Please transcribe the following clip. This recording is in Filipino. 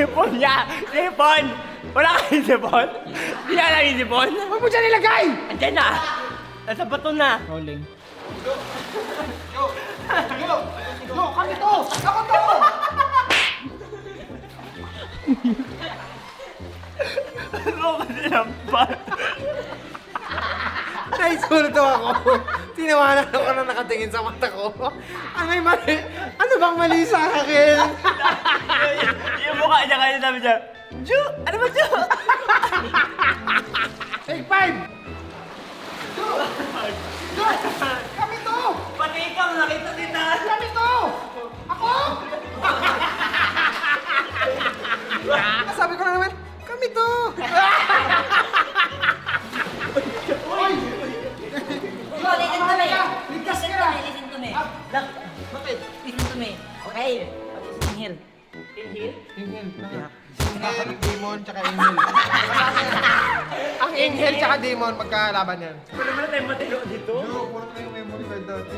Sipon niya! Sipon! Wala kayong sipon? Hindi na lang yung sipon? Huwag mo dyan ilagay! Andyan na! Nasa bato na! Rolling. Yo, kami to! Ako to! Ano ka sinampan? Naisulto ako. Tinawanan ako na nakatingin sa mata ko. Ano yung mali? Ano bang mali sa akin? Yung mukha niya kayo sabi niya, Ju! Ano ba Ju? Take 5! Yo! Yo! Kami to! Pati ikaw nakita kita! Kami to! Ako! Sabi ko na naman, kami to! Uy! Oh, listen to me. Ligtas Listen ka! to me, listen to me. Look, bakit? Listen to me. Okay? Inhale. Inhale, demon, tsaka inhale. Ang inhale tsaka demon, magkalaban yan. Wala naman tayong matino dito. Yo, puro na yung memory card dati.